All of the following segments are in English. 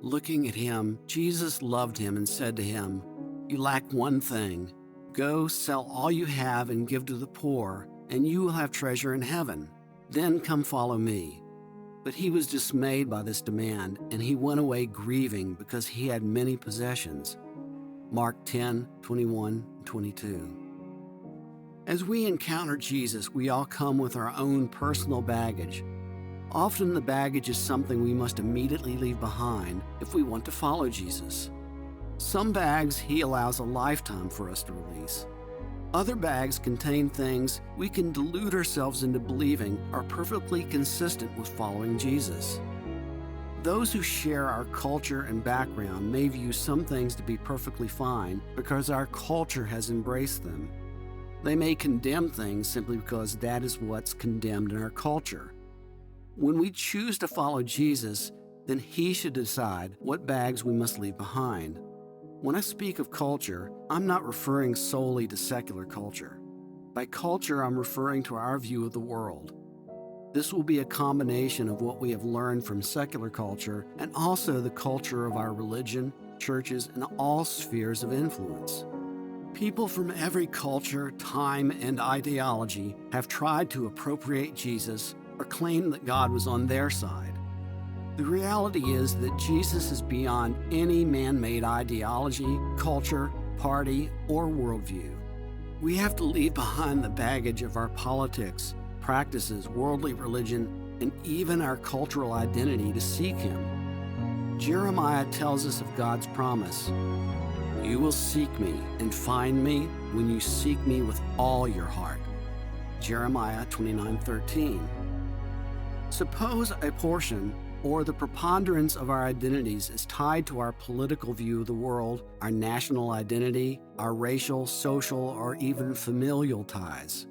Looking at him, Jesus loved him and said to him, "You lack one thing. Go, sell all you have and give to the poor, and you will have treasure in heaven. Then come follow me." But he was dismayed by this demand, and he went away grieving because he had many possessions. Mark 10:21-22. As we encounter Jesus, we all come with our own personal baggage. Often the baggage is something we must immediately leave behind if we want to follow Jesus. Some bags he allows a lifetime for us to release. Other bags contain things we can delude ourselves into believing are perfectly consistent with following Jesus. Those who share our culture and background may view some things to be perfectly fine because our culture has embraced them. They may condemn things simply because that is what's condemned in our culture. When we choose to follow Jesus, then he should decide what bags we must leave behind. When I speak of culture, I'm not referring solely to secular culture. By culture, I'm referring to our view of the world. This will be a combination of what we have learned from secular culture and also the culture of our religion, churches, and all spheres of influence. People from every culture, time, and ideology have tried to appropriate Jesus or claim that God was on their side. The reality is that Jesus is beyond any man-made ideology, culture, party, or worldview. We have to leave behind the baggage of our politics, practices, worldly religion, and even our cultural identity to seek him. Jeremiah tells us of God's promise. "You will seek me and find me when you seek me with all your heart." Jeremiah 29:13. Suppose a portion or the preponderance of our identities is tied to our political view of the world, our national identity, our racial, social, or even familial ties.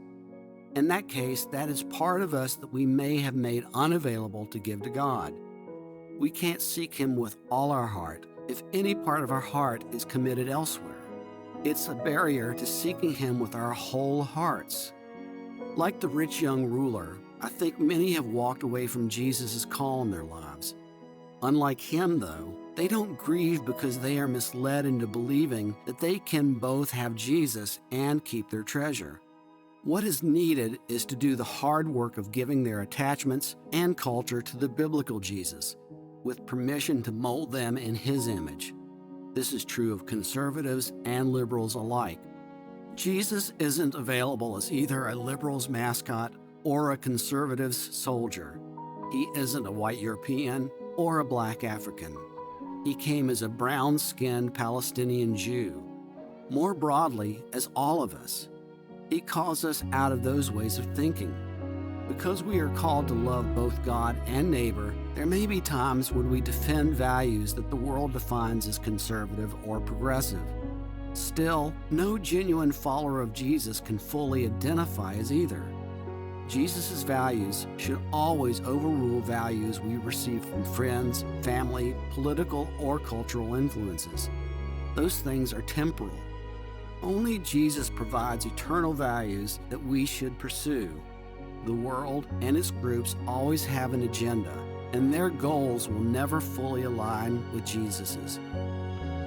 In that case, that is part of us that we may have made unavailable to give to God. We can't seek him with all our heart if any part of our heart is committed elsewhere. It's a barrier to seeking him with our whole hearts. Like the rich young ruler, I think many have walked away from Jesus' call in their lives. Unlike him, though, they don't grieve because they are misled into believing that they can both have Jesus and keep their treasure. What is needed is to do the hard work of giving their attachments and culture to the biblical Jesus, with permission to mold them in his image. This is true of conservatives and liberals alike. Jesus isn't available as either a liberal's mascot or a conservative's soldier. He isn't a white European or a black African. He came as a brown-skinned Palestinian Jew. More broadly, as all of us. He calls us out of those ways of thinking. Because we are called to love both God and neighbor, there may be times when we defend values that the world defines as conservative or progressive. Still, no genuine follower of Jesus can fully identify as either. Jesus' values should always overrule values we receive from friends, family, political, or cultural influences. Those things are temporal. Only Jesus provides eternal values that we should pursue. The world and its groups always have an agenda, and their goals will never fully align with Jesus's.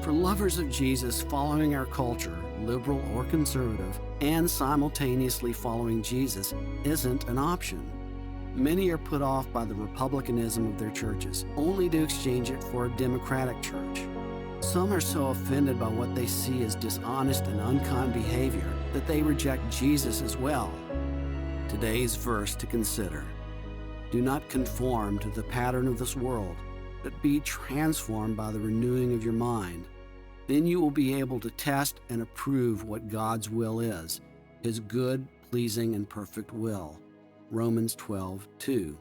For lovers of Jesus, following our culture, liberal or conservative, and simultaneously following Jesus isn't an option. Many are put off by the republicanism of their churches, only to exchange it for a democratic church. Some are so offended by what they see as dishonest and unkind behavior that they reject Jesus as well. Today's verse to consider: do not conform to the pattern of this world, but be transformed by the renewing of your mind. Then you will be able to test and approve what God's will is, his good, pleasing, and perfect will. Romans 12:2.